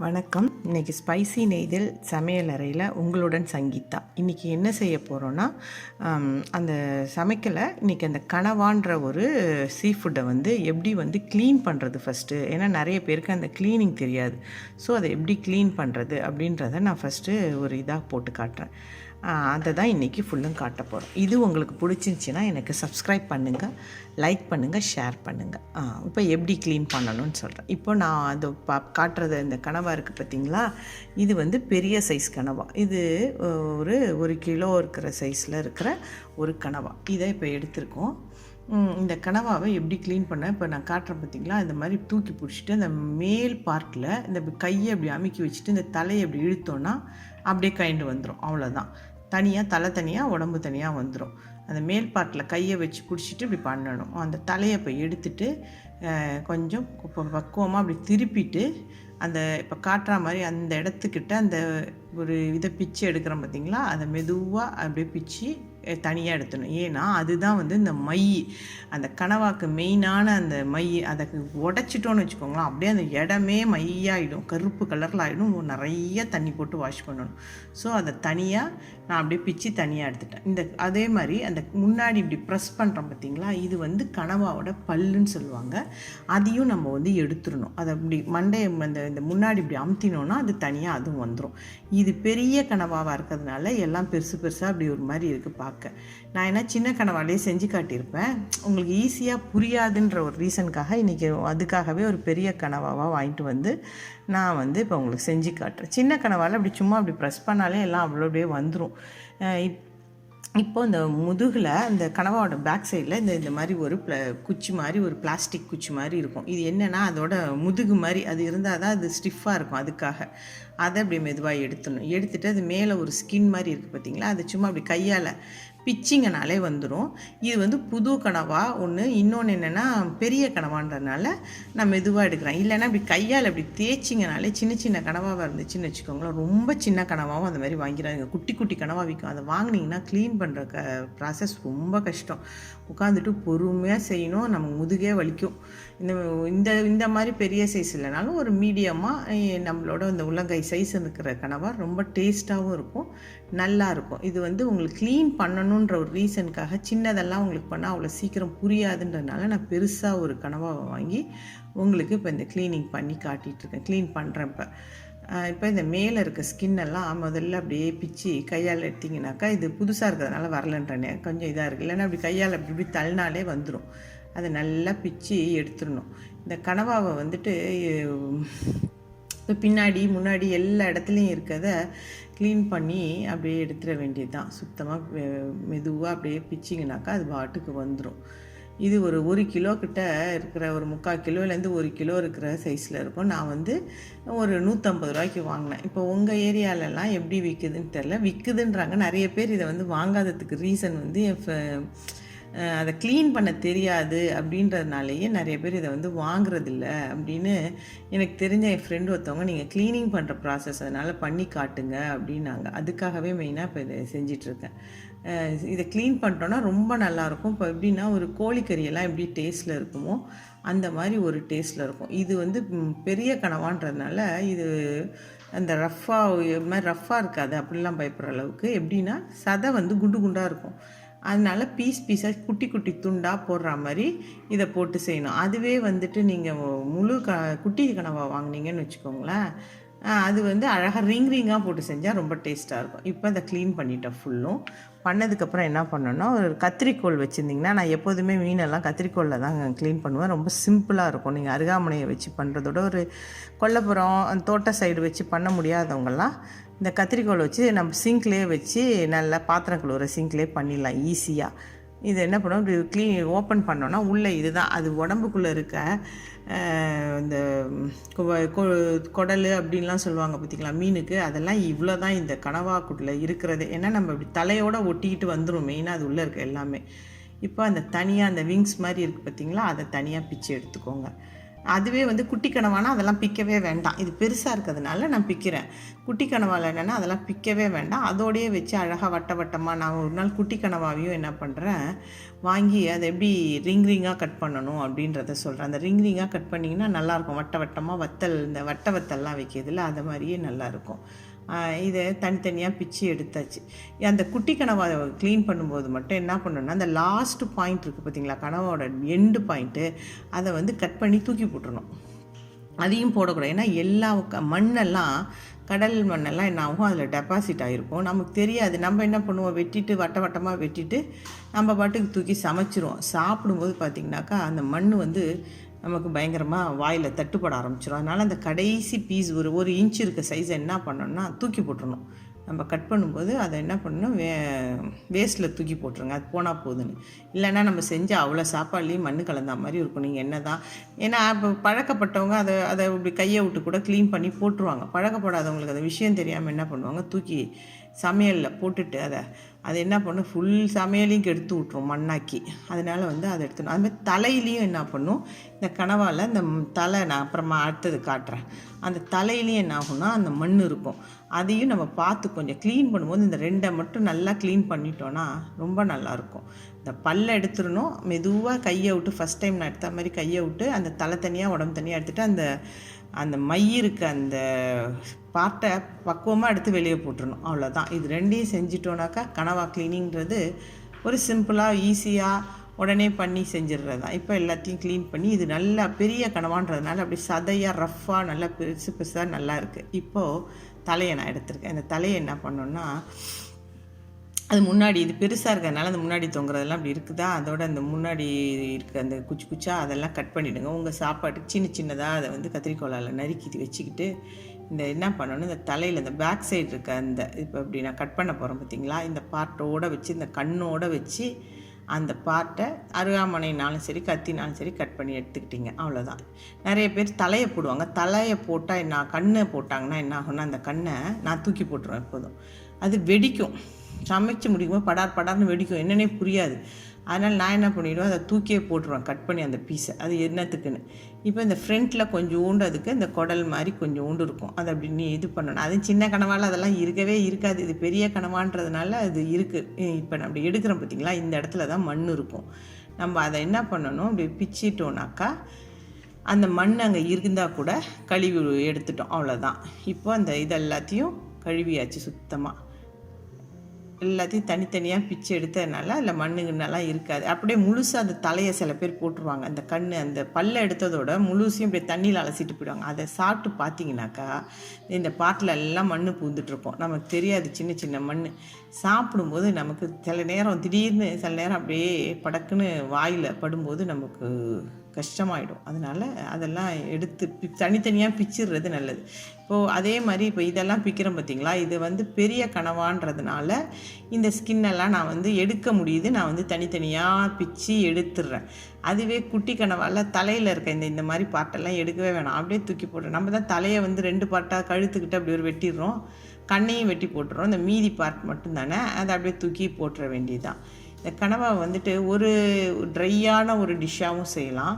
வணக்கம். இன்றைக்கி ஸ்பைசி நெய்தல் சமையல் அறையில் உங்களுடன் சங்கீதா. இன்றைக்கி என்ன செய்ய போகிறோன்னா, அந்த சமைக்கலை இன்றைக்கி அந்த கனவான்ற ஒரு சீ ஃபுட்டை எப்படி க்ளீன் பண்ணுறது ஃபஸ்ட்டு. ஏன்னா நிறைய பேருக்கு அந்த க்ளீனிங் தெரியாது. ஸோ அதை எப்படி க்ளீன் பண்ணுறது அப்படின்றத நான் ஃபஸ்ட்டு ஒரு இதாக போட்டு காட்டுறேன். அதை தான் இன்றைக்கி ஃபுல்லும் காட்ட போகிறோம். இது உங்களுக்கு பிடிச்சிருந்துச்சின்னா எனக்கு சப்ஸ்கிரைப் பண்ணுங்கள், லைக் பண்ணுங்கள், ஷேர் பண்ணுங்கள். இப்போ எப்படி க்ளீன் பண்ணணும்னு சொல்கிறேன். இப்போ நான் அது காட்டுறது இந்த கனவா இருக்குது பார்த்திங்களா, இது பெரிய சைஸ் கனவா. இது ஒரு கிலோ இருக்கிற சைஸில் இருக்கிற ஒரு கனவா. இதை இப்போ எடுத்திருக்கோம். இந்த கனவாவை எப்படி க்ளீன் பண்ண இப்போ நான் காட்டுறேன் பார்த்திங்களா. இந்த மாதிரி தூக்கி பிடிச்சிட்டு அந்த மேல் பார்ட்டில் இந்த கையை அப்படி அமுக்கி வச்சுட்டு இந்த தலையை அப்படி இழுத்தோன்னா அப்படியே கைண்டு வந்துடும். அவ்வளோதான். தலை தனியாக உடம்பு தனியாக வந்துடும். அந்த மேல் பார்ட்டில் கையை வச்சு பிடிச்சிட்டு இப்படி பண்ணணும். அந்த தலையை இப்போ எடுத்துட்டு கொஞ்சம் பக்குவமாக அப்படி திருப்பிட்டு அந்த இப்போ காட்டுற மாதிரி அந்த இடத்துக்கிட்ட அந்த ஒரு இதை பிச்சு எடுக்கிறோம் பார்த்திங்களா, அதை மெதுவாக அப்படியே பிச்சு தனியாக எடுத்துடணும். ஏன்னா அதுதான் இந்த மை, அந்த கனவாக்கு மெயினான அந்த மை. அதை உடச்சிட்டோன்னு வச்சுக்கோங்களேன், அப்படியே அந்த இடமே மையாகிடும், கருப்பு கலரில் ஆகிடும். நிறைய தண்ணி போட்டு வாஷ் பண்ணணும். ஸோ அதை தனியாக நான் அப்படியே பிச்சு தனியாக எடுத்துட்டேன். அதே மாதிரி அந்த முன்னாடி இப்படி ப்ரெஸ் பண்ணுறோம் பார்த்திங்களா, இது கனவாவோட பல்லுன்னு சொல்லுவாங்க. அதையும் நம்ம எடுத்துடணும். அதை அப்படி மண்டையை இந்த முன்னாடி இப்படி அமுத்தினோன்னா அது தனியாக அதுவும் வந்துடும். இது பெரிய கனவாவாக இருக்கிறதுனால எல்லாம் பெருசு பெருசாக அப்படி ஒரு மாதிரி இருக்குது பார்க்க. நான் என்ன சின்ன கனவாலே செஞ்சு காட்டியிருப்பேன். உங்களுக்கு ஈஸியாக புரியாதுன்ற ஒரு ரீசனுக்காக இன்றைக்கி அதுக்காகவே ஒரு பெரிய கனவாவாக வாங்கிட்டு நான் இப்போ உங்களுக்கு செஞ்சு காட்டுறேன். சின்ன கனவால் அப்படி சும்மா அப்படி ப்ரெஸ் பண்ணாலே எல்லாம் அவ்வளோவே வந்துடும். இப்போ இந்த முதுகில் இந்த கனவாவோட பேக் சைடில் இந்த மாதிரி ஒரு குச்சி மாதிரி, ஒரு பிளாஸ்டிக் குச்சி மாதிரி இருக்கும். இது என்னென்னா அதோட முதுகு மாதிரி அது இருந்தால் தான் அது ஸ்டிஃபாக இருக்கும். அதுக்காக அதை அப்படி மெதுவாக எடுத்துட்டு அது மேலே ஒரு ஸ்கின் மாதிரி இருக்குது பார்த்திங்களா, அது சும்மா அப்படி கையால் பிச்சிங்கனாலே வந்துடும். இது புது கனவா ஒன்று. இன்னொன்று என்னென்னா பெரிய கனவான்றதுனால நான் மெதுவாக எடுக்கிறேன். இல்லைன்னா இப்படி கையால் அப்படி தேய்ச்சிங்கனாலே சின்ன சின்ன கனவாக இருந்துச்சுன்னு வச்சுக்கோங்களேன். ரொம்ப சின்ன கனவாகவும் அந்த மாதிரி வாங்கிறாங்க. குட்டி குட்டி கனவா விற்கும். அதை வாங்கினீங்கன்னா க்ளீன் பண்ணுற ப்ராசஸ் ரொம்ப கஷ்டம். உட்காந்துட்டு பொறுமையாக செய்யணும். நம்ம முதுகே வலிக்கும். இந்த மாதிரி பெரிய சைஸ் இல்லைனாலும் ஒரு மீடியமாக நம்மளோட இந்த உள்ளங்கை சைஸ் இருக்கிற கனவா ரொம்ப டேஸ்ட்டாகவும் இருக்கும், நல்லாயிருக்கும். இது உங்களுக்கு க்ளீன் பண்ணணுன்ற ஒரு ரீசனுக்காக சின்னதெல்லாம் உங்களுக்கு பண்ணால் அவ்வளோ சீக்கிரம் புரியாதுன்றதுனால நான் பெருசாக ஒரு கனவாவை வாங்கி உங்களுக்கு இப்போ இந்த க்ளீனிங் பண்ணி காட்டிகிட்ருக்கேன். க்ளீன் பண்ணுறேன். இப்போ இந்த மேலே இருக்க ஸ்கின்னெல்லாம் முதல்ல அப்படியே பிச்சு கையால் எடுத்திங்கனாக்கா, இது புதுசாக இருக்கிறதுனால வரலன்றனே கொஞ்சம் இதாக இருக்குது. இல்லைன்னா அப்படி கையால் அப்படி இப்படி தள்ளினாலே வந்துடும். அதை நல்லா பிச்சு எடுத்துடணும். இந்த கனவாவை இப்போ பின்னாடி முன்னாடி எல்லா இடத்துலையும் இருக்கிறத க்ளீன் பண்ணி அப்படியே எடுத்துட வேண்டியது தான். சுத்தமாக மெதுவாக அப்படியே பிச்சிங்கனாக்கா அது பாட்டுக்கு வந்துடும். இது ஒரு கிலோ கிட்ட இருக்கிற, ஒரு 3/4 கிலோலேருந்து 1 கிலோ இருக்கிற சைஸில் இருக்கும். நான் ஒரு 150 ரூபாய்க்கு வாங்கினேன். இப்போ உங்கள் ஏரியாலெல்லாம் எப்படி விற்குதுன்னு தெரில. விற்குதுன்றாங்க. நிறைய பேர் இதை வாங்காததுக்கு ரீசன் அதை க்ளீன் பண்ண தெரியாது அப்படின்றதுனாலேயே நிறைய பேர் இதை வாங்குறதில்ல அப்படின்னு எனக்கு தெரிஞ்ச என் ஃப்ரெண்டு ஒருத்தவங்க, நீங்கள் க்ளீனிங் பண்ணுற ப்ராசஸ் அதனால் பண்ணி காட்டுங்க அப்படின்னாங்க. அதுக்காகவே மெயினாக இப்போ இதை செஞ்சிட்ருக்கேன். இதை க்ளீன் பண்ணிட்டோன்னா ரொம்ப நல்லாயிருக்கும். இப்போ எப்படின்னா ஒரு கோழிக்கறியெல்லாம் எப்படி டேஸ்ட்டில் இருக்குமோ அந்த மாதிரி ஒரு டேஸ்ட்டில் இருக்கும். இது பெரிய கனவான்றதுனால இது அந்த ரஃப்பாக இருக்காது. அப்படிலாம் பயப்படுற அளவுக்கு. எப்படின்னா சதை குண்டு குண்டாக இருக்கும். அதனால் பீஸாக குட்டி குட்டி துண்டாக போடுற மாதிரி இதை போட்டு செய்யணும். அதுவே நீங்கள் முழு குட்டி கனவா வாங்கினீங்கன்னு வச்சுக்கோங்களேன், அது அழகாக ரிங்காக போட்டு செஞ்சால் ரொம்ப டேஸ்ட்டாக இருக்கும். இப்போ அதை க்ளீன் பண்ணிட்டேன். ஃபுல்லும் பண்ணதுக்கப்புறம் என்ன பண்ணணும்னா, ஒரு கத்திரிக்கோல் வச்சுருந்திங்கன்னா, நான் எப்போதுமே மீனெல்லாம் கத்திரிக்கோலில் தான் க்ளீன் பண்ணுவேன். ரொம்ப சிம்பிளாக இருக்கும். நீங்கள் அருகாமனையை வச்சு பண்ணுறதோட ஒரு கொல்லைப்புறம் தோட்ட சைடு வச்சு பண்ண முடியாதவங்கெல்லாம் இந்த கத்திரிக்கோல் வச்சு நம்ம சிங்க்லேயே வச்சு நல்லா பாத்திரம் கழுவுற சிங்க்லேயே பண்ணிடலாம் ஈஸியாக. இது என்ன பண்ணோம், இப்படி ஓப்பன் பண்ணோன்னா உள்ளே இதுதான் அது உடம்புக்குள்ளே இருக்க இந்த குடல் அப்படின்லாம் சொல்லுவாங்க பார்த்திங்களா மீனுக்கு. அதெல்லாம் இவ்வளோ தான் இந்த கனவாக்குள்ளே இருக்கிறது. ஏன்னா நம்ம இப்படி தலையோடு ஒட்டிக்கிட்டு வந்துடும் மெயினாக அது உள்ளே இருக்க எல்லாமே. இப்போ அந்த தனியாக அந்த விங்ஸ் மாதிரி இருக்குது பார்த்திங்களா, அதை தனியாக பிச்சு எடுத்துக்கோங்க. அதுவே வந்து குட்டி கனவானா அதெல்லாம் பிக்கவே வேண்டாம். இது பெருசாக இருக்கிறதுனால நான் பிக்கிறேன். குட்டி கனவாவில் என்னென்னா அதெல்லாம் பிக்கவே வேண்டாம். அதோடையே வச்சு அழகாக வட்ட வட்டமாக நான் ஒரு நாள் குட்டி கனவாவையும் என்ன பண்ணுறேன், வாங்கி அதை எப்படி ரிங்காக கட் பண்ணணும் அப்படின்றத சொல்கிறேன். அந்த ரிங்காக கட் பண்ணிங்கன்னா நல்லாயிருக்கும். வட்ட வட்டமாக வத்தல், இந்த வட்ட வத்தல்லாம் வைக்கிறதுல அது மாதிரியே நல்லாயிருக்கும். இதை தனித்தனியாக பிச்சு எடுத்தாச்சு. அந்த குட்டி கனவாவை க்ளீன் பண்ணும்போது மட்டும் என்ன பண்ணணும்னா, அந்த லாஸ்ட்டு பாயிண்ட் இருக்குது பார்த்திங்களா, கனவோட எண்டு பாயிண்ட்டு, அதை வந்து கட் பண்ணி தூக்கி போட்டுடணும். அதையும் போடக்கூடாது. ஏன்னா எல்லா மண்ணெல்லாம், கடல் மண்ணெல்லாம் என்ன ஆகும், அதில் டெபாசிட் ஆகிருக்கும். நமக்கு தெரியாது. நம்ம என்ன பண்ணுவோம், வெட்டிட்டு வட்ட வட்டமாக வெட்டிட்டு நம்ம பாட்டுக்கு தூக்கி சமைச்சிருவோம். சாப்பிடும்போது பார்த்திங்கனாக்கா அந்த மண் வந்து நமக்கு பயங்கரமாக வாயில் தட்டுப்பட ஆரம்பிச்சிடும். அதனால் அந்த கடைசி பீஸ் ஒரு இன்ச் இருக்க சைஸை என்ன பண்ணணும்னா தூக்கி போட்டுடணும். நம்ம கட் பண்ணும்போது அதை என்ன பண்ணணும், வேஸ்ட்டில் தூக்கி போட்டுருங்க. அது போனால் போதுன்னு. இல்லைன்னா நம்ம செஞ்சால் அவ்வளோ சாப்பாடுலேயும் மண் கலந்த மாதிரி இருக்கும். நீங்கள் என்ன தான், ஏன்னா இப்போ பழக்கப்பட்டவங்க அதை இப்படி கையை விட்டு கூட க்ளீன் பண்ணி போட்டுருவாங்க. பழக்கப்படாதவங்களுக்கு அந்த விஷயம் தெரியாமல் என்ன பண்ணுவாங்க, தூக்கி சமையலில் போட்டுட்டு அதை என்ன பண்ணும், ஃபுல் சமையலையும் கெடுத்து விட்ரும் மண்ணாக்கி. அதனால் வந்து அதை எடுத்துணும். அதுமாதிரி தலையிலையும் என்ன பண்ணும், இந்த கனவால் இந்த தலை, நான் அப்புறமா அடுத்தது காட்டுறேன், அந்த தலையிலையும் என்ன ஆகும்னா அந்த மண் இருக்கும். அதையும் நம்ம பார்த்து கொஞ்சம் க்ளீன் பண்ணும்போது இந்த 2 மட்டும் நல்லா க்ளீன் பண்ணிட்டோன்னா ரொம்ப நல்லாயிருக்கும். இந்த பல்லை எடுத்துடணும். மெதுவாக கையை விட்டு, ஃபஸ்ட் டைம் நான் எடுத்த மாதிரி கையை விட்டு அந்த தலை தனியாக உடம்பு தனியாக எடுத்துகிட்டு அந்த மை இருக்க அந்த பார்ட்டை பக்குவமாக எடுத்து வெளியே போட்டுடணும். அவ்வளோதான். இது 2ஐயும் செஞ்சிட்டோனாக்கா கனவா க்ளீனிங்கிறது ஒரு சிம்பிளாக ஈஸியாக உடனே பண்ணி செஞ்சிடுறது தான். இப்போ எல்லாத்தையும் க்ளீன் பண்ணி, இது நல்லா பெரிய கனவான்றதுனால அப்படி சதையாக ரஃப்பாக நல்லா பெருசு பெருசாக நல்லா இருக்குது. இப்போது தலையை நான் எடுத்திருக்கேன். இந்த தலையை என்ன பண்ணோன்னா, அது முன்னாடி இது பெருசாக இருக்கிறதுனால அந்த முன்னாடி தொங்குறதெல்லாம் அப்படி இருக்குதா, அதோட அந்த முன்னாடி இருக்க அந்த குச்சா அதெல்லாம் கட் பண்ணிவிடுங்க. உங்கள் சாப்பாட்டுக்கு சின்னதாக அதை வந்து கத்திரிக்கோலால் நறுக்கி வச்சுக்கிட்டு இந்த என்ன பண்ணணும், இந்த தலையில் இந்த பேக் சைடு இருக்க அந்த இப்போ இப்படி நான் கட் பண்ண போகிறேன் பார்த்திங்களா, இந்த பார்ட்டோடு வச்சு, இந்த கண்ணோடு வச்சு அந்த பார்ட்டை அருகாமனைனாலும் சரி கத்தினாலும் சரி கட் பண்ணி எடுத்துக்கிட்டிங்க. அவ்வளோதான். நிறைய பேர் தலையை போடுவாங்க. தலையை போட்டால் என்ன, கண்ணை போட்டாங்கன்னா என்ன ஆகும்னா, அந்த கண்ணை நான் தூக்கி போட்டுருவேன் எப்போதும். அது வெடிக்கும். சமைச்சு முடிக்கும்போது படார்னு வெடிக்கும். என்னன்னே புரியாது. அதனால் நான் என்ன பண்ணிவிடுவேன், அதை தூக்கியே போட்டுருவேன் கட் பண்ணி அந்த பீஸை. அது என்னத்துக்குன்னு. இப்போ இந்த ஃப்ரண்ட்டில் கொஞ்சோண்டு அதுக்கு இந்த குடல் மாதிரி கொஞ்சோண்டு இருக்கும். அதை அப்படி நீ இது பண்ணணும். அது சின்ன கனவால் அதெல்லாம் இருக்கவே இருக்காது. இது பெரிய கனவான்றதுனால அது இருக்குது. இப்போ நம்ம அப்படி எடுக்கிறோம் பார்த்திங்களா, இந்த இடத்துல தான் மண் இருக்கும். நம்ம அதை என்ன பண்ணணும், அப்படி பிச்சிட்டோனாக்கா அந்த மண் அங்கே இருந்தால் கூட கழுவி எடுத்துட்டோம். அவ்வளோதான். இப்போ அந்த இதெல்லாத்தையும் கழுவியாச்சு சுத்தமாக. எல்லாத்தையும் தனித்தனியாக பிச்சு எடுத்ததுனால அதில் மண்ணுங்கன்னெல்லாம் இருக்காது. அப்படியே முழுசாக அந்த தலையை சில பேர் போட்டுருவாங்க. அந்த கண், அந்த பல்லை எடுத்ததோட முழுசையும் அப்படியே தண்ணியில் அலசிட்டு போயிடுவாங்க. அதை சாப்பிட்டு பார்த்தீங்கன்னாக்கா இந்த பாட்டில் எல்லாம் மண் பூந்துட்டுருப்போம். நமக்கு தெரியாது, சின்ன மண். சாப்பிடும்போது நமக்கு சில நேரம் திடீர்னு சில நேரம் அப்படியே படக்குன்னு வாயில் படும்போது நமக்கு கஷ்டமாயிடும். அதனால் அதெல்லாம் எடுத்து தனித்தனியாக பிச்சிடுறது நல்லது. இப்போது அதே மாதிரி இப்போ இதெல்லாம் பிக்கிறோம் பார்த்திங்களா, இது வந்து பெரிய கனவான்றதுனால இந்த ஸ்கின்னெல்லாம் நான் வந்து எடுக்க முடியுது. நான் வந்து தனித்தனியாக பிச்சு எடுத்துடுறேன். அதுவே குட்டி கனவால் தலையில் இருக்க இந்த மாதிரி பார்ட்டெல்லாம் எடுக்கவே வேணாம், அப்படியே தூக்கி போடுறேன். நம்ம தான் தலையை வந்து 2 பார்ட்டாக கழுத்துக்கிட்டு அப்படி ஒரு வெட்டிடுறோம், கண்ணையும் வெட்டி போட்டுறோம். இந்த மீதி பார்ட் மட்டும்தானே, அதை அப்படியே தூக்கி போட்டுற வேண்டியதுதான். இந்த கனவா வந்துட்டு ஒரு ட்ரையான ஒரு டிஷ்ஷாகவும் செய்யலாம்.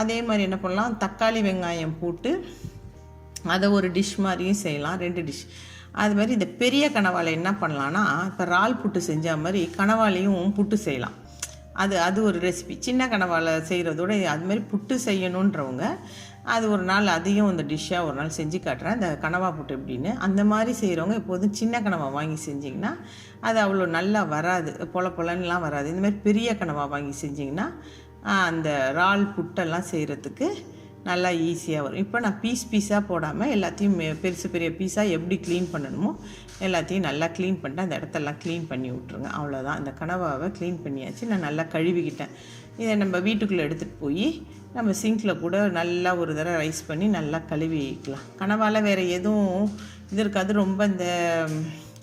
அதே மாதிரி என்ன பண்ணலாம், தக்காளி வெங்காயம் போட்டு அதை ஒரு டிஷ் மாதிரியும் செய்யலாம், 2 டிஷ். அது மாதிரி இந்த பெரிய கனவால் என்ன பண்ணலான்னா, இப்போ இறால் புட்டு செஞ்ச மாதிரி கனவாலையும் புட்டு செய்யலாம். அது ஒரு ரெசிபி. சின்ன கனவால் செய்கிறதோட அது மாதிரி புட்டு செய்யணுன்றவங்க அது ஒரு நாள் அதையும் இந்த டிஷ்ஷாக ஒரு நாள் செஞ்சு காட்டுறேன், இந்த கனவா புட்டு எப்படின்னு. அந்த மாதிரி செய்கிறவங்க எப்போதும் சின்ன கனவா வாங்கி செஞ்சிங்கன்னா அது அவ்வளோ நல்லா வராது, பொலன்னுலாம் வராது. இந்தமாதிரி பெரிய கனவா வாங்கி செஞ்சிங்கன்னா அந்த இறால் புட்டெல்லாம் செய்கிறதுக்கு நல்லா ஈஸியாக வரும். இப்போ நான் பீஸாக போடாமல் எல்லாத்தையும் பெரிய பீஸாக எப்படி க்ளீன் பண்ணணுமோ எல்லாத்தையும் நல்லா க்ளீன் பண்ணிட்டு அந்த இடத்தெல்லாம் க்ளீன் பண்ணி விட்ருங்க. அவ்வளோதான். இந்த கனவாவை க்ளீன் பண்ணியாச்சு. நான் நல்லா கழுவிக்கிட்டேன். இதை நம்ம வீட்டுக்குள்ளே எடுத்துகிட்டு போய் நம்ம சிங்கில் கூட நல்லா ஒரு தடவை ரைஸ் பண்ணி நல்லா கழுவிக்கலாம். கனவால் வேறு எதுவும் இது இருக்காது. ரொம்ப இந்த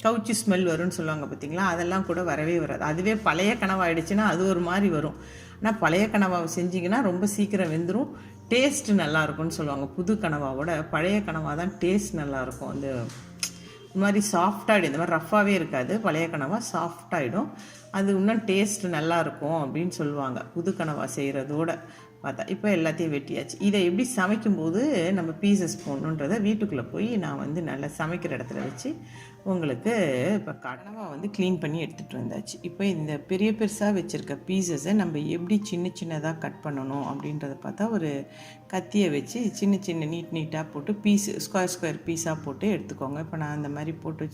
கவுச்சி ஸ்மெல் வரும்னு சொல்லுவாங்க பார்த்திங்களா, அதெல்லாம் கூட வரவே வராது. அதுவே பழைய கனவாயிடுச்சுன்னா அது ஒரு மாதிரி வரும். ஆனால் பழைய கனவாவை செஞ்சிங்கன்னா ரொம்ப சீக்கிரம் வெந்துடும், டேஸ்ட்டு நல்லாயிருக்கும்னு சொல்லுவாங்க. புது கனவாவோட பழைய கனவா தான் டேஸ்ட் நல்லாயிருக்கும். அந்த இது மாதிரி சாஃப்டாகிடும், இந்த மாதிரி ரஃப்பாகவே இருக்காது. பழைய கனவா சாஃப்டாகிடும், அது இன்னும் டேஸ்ட்டு நல்லாயிருக்கும் அப்படின்னு சொல்லுவாங்க புது கனவா செய்கிறதோட. பார்த்தா. இப்போ எல்லாத்தையும் வெட்டியாச்சு. இதை எப்படி சமைக்கும்போது நம்ம பீசஸ் போடணுன்றதை வீட்டுக்குள்ளே போய் நான் வந்து நல்லா சமைக்கிற இடத்துல வச்சு உங்களுக்கு இப்போ கனவா வந்து க்ளீன் பண்ணி எடுத்துகிட்டு வந்தாச்சு. இப்போ இந்த பெரிய பெருசாக வச்சுருக்க பீசஸை நம்ம எப்படி சின்ன சின்னதாக கட் பண்ணணும் அப்படின்றத பார்த்தா ஒரு கத்தியை வச்சு சின்ன சின்ன நீட்டாக போட்டு ஸ்கொயர் பீஸாக போட்டு எடுத்துக்கோங்க. இப்போ நான் அந்த மாதிரி போட்டு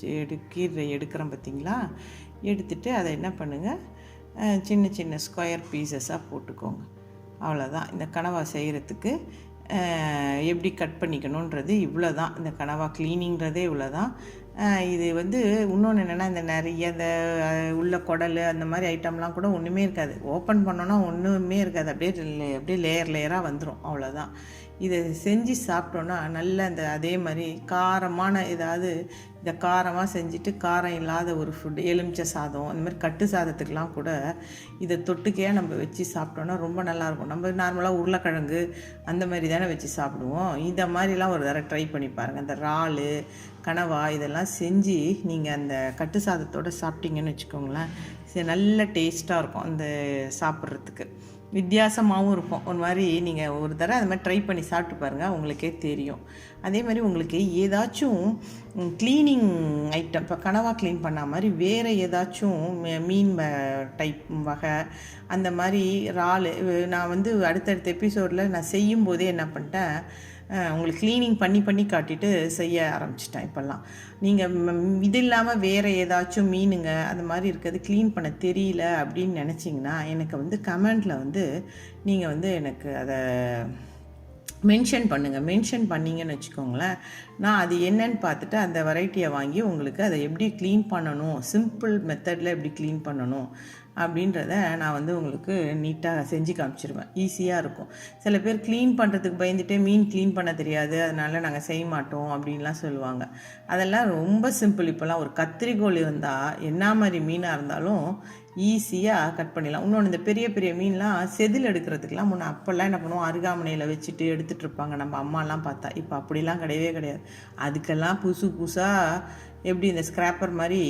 கீரை எடுக்கிறேன் பார்த்தீங்களா, எடுத்துகிட்டு அதை என்ன பண்ணுங்கள், சின்ன சின்ன ஸ்கொயர் பீசஸாக போட்டுக்கோங்க. அவ்வளோதான். இந்த கனவா செய்கிறதுக்கு எப்படி கட் பண்ணிக்கணுன்றது இவ்வளோ தான். இந்த கனவா க்ளீனிங்கிறதே இவ்வளோ தான். இது வந்து இன்னொன்று என்னென்னா, இந்த நிறைய இந்த உள்ள குடல் அந்த மாதிரி ஐட்டம்லாம் கூட ஒன்றுமே இருக்காது. ஓப்பன் பண்ணோன்னா ஒன்றுமே இருக்காது. அப்படியே லேயராக வந்துடும். அவ்வளோதான். இதை செஞ்சு சாப்பிட்டோன்னா நல்ல அதே மாதிரி காரமான ஏதாவது இந்த காரமாக செஞ்சுட்டு காரம் இல்லாத ஒரு ஃபுட், எலுமிச்சை சாதம் அந்த மாதிரி கட்டு சாதத்துக்கெலாம் கூட இதை தொட்டுக்கையாக நம்ம வச்சு சாப்பிட்டோன்னா ரொம்ப நல்லாயிருக்கும். நம்ம நார்மலாக உருளைக்கிழங்கு அந்த மாதிரி தானே வச்சு சாப்பிடுவோம். இந்த மாதிரிலாம் ஒரு தடவை ட்ரை பண்ணி பாருங்கள். அந்த இறால், கனவா இதெல்லாம் செஞ்சு நீங்கள் அந்த கட்டு சாதத்தோடு சாப்பிட்டீங்கன்னு வச்சுக்கோங்களேன், சரி நல்ல டேஸ்ட்டாக இருக்கும். அந்த சாப்பிட்றதுக்கு வித்தியாசமாகவும் இருக்கும். ஒரு மாதிரி நீங்கள் ஒரு தடவை அது மாதிரி ட்ரை பண்ணி சாப்பிட்டு பாருங்கள், உங்களுக்கே தெரியும். அதே மாதிரி உங்களுக்கு ஏதாச்சும் க்ளீனிங் ஐட்டம், இப்போ கனவா க்ளீன் பண்ண மாதிரி வேறு ஏதாச்சும் மீன் டைப் வகை அந்த மாதிரி இறால், நான் வந்து அடுத்தடுத்த எபிசோடில் நான் செய்யும்போதே என்ன பண்ணிட்டேன், உங்களுக்கு க்ளீனிங் பண்ணி காட்டிட்டு செய்ய ஆரம்பிச்சிட்டேன். இப்போல்லாம் நீங்கள் இது இல்லாமல் வேறு ஏதாச்சும் மீனுங்க அந்த மாதிரி இருக்கிறது க்ளீன் பண்ண தெரியல அப்படின்னு நினச்சிங்கன்னா எனக்கு வந்து கமெண்டில் வந்து நீங்கள் வந்து எனக்கு அதை மென்ஷன் பண்ணுங்கள். மென்ஷன் பண்ணிங்கன்னு வச்சுக்கோங்களேன், நான் அது என்னன்னு பார்த்துட்டு அந்த வெரைட்டியை வாங்கி உங்களுக்கு அதை எப்படி க்ளீன் பண்ணணும், சிம்பிள் மெத்தடில் எப்படி க்ளீன் பண்ணணும் அப்படின்றத நான் வந்து உங்களுக்கு நீட்டாக செஞ்சு காமிச்சிருவேன். ஈஸியாக இருக்கும். சில பேர் க்ளீன் பண்ணுறதுக்கு பயந்துட்டே மீன் க்ளீன் பண்ண தெரியாது, அதனால் நாங்கள் செய்ய மாட்டோம் அப்படின்லாம் சொல்லுவாங்க. அதெல்லாம் ரொம்ப சிம்பிள். இப்போல்லாம் ஒரு கத்திரிக்கோல் இருந்தால் என்ன மாதிரி மீனாக இருந்தாலும் ஈஸியாக கட் பண்ணிடலாம். இன்னொன்று, இந்த பெரிய பெரிய மீன்லாம் செதில் எடுக்கிறதுக்கெலாம் முன்னே அப்போல்லாம் என்ன பண்ணுவோம், அருகாமனையில் வச்சுட்டு எடுத்துகிட்டு இருப்பாங்க நம்ம அம்மாலாம் பார்த்தா. இப்போ அப்படிலாம் கிடையவே கிடையாது. அதுக்கெல்லாம் புதுசாக எப்படி இந்த ஸ்க்ராப்பர் மாதிரி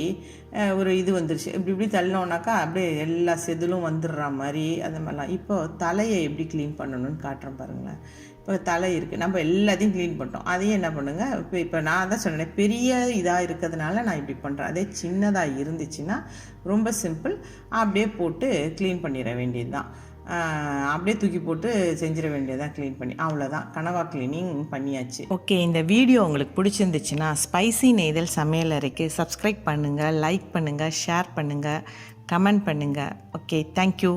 ஒரு இது வந்துருச்சு. இப்படி தள்ளினோன்னாக்கா அப்படியே எல்லா செதிலும் வந்துடுற மாதிரி அந்த மாதிரிலாம். இப்போது தலையை எப்படி க்ளீன் பண்ணணும்னு காட்டுறேன் பாருங்களேன். இப்போ தலை இருக்குது, நம்ம எல்லாத்தையும் க்ளீன் பண்ணிட்டோம். அதையும் என்ன பண்ணுங்கள், இப்போ நான் தான் சொன்னேன், பெரிய இதாக இருக்கிறதுனால நான் இப்படி பண்ணுறேன். அதே சின்னதாக இருந்துச்சுன்னா ரொம்ப சிம்பிள், அப்படியே போட்டு க்ளீன் பண்ணிட வேண்டியது தான். அப்படியே தூக்கி போட்டு செஞ்சிட வேண்டியதான், க்ளீன் பண்ணி. அவ்வளோதான், கனவா க்ளீனிங் பண்ணியாச்சு. ஓகே, இந்த வீடியோ உங்களுக்கு பிடிச்சிருந்துச்சுன்னா ஸ்பைசி நெய்தல் சமையலறைக்கு சப்ஸ்கிரைப் பண்ணுங்கள், லைக் பண்ணுங்கள், ஷேர் பண்ணுங்கள், கமெண்ட் பண்ணுங்கள். Okay, thank you.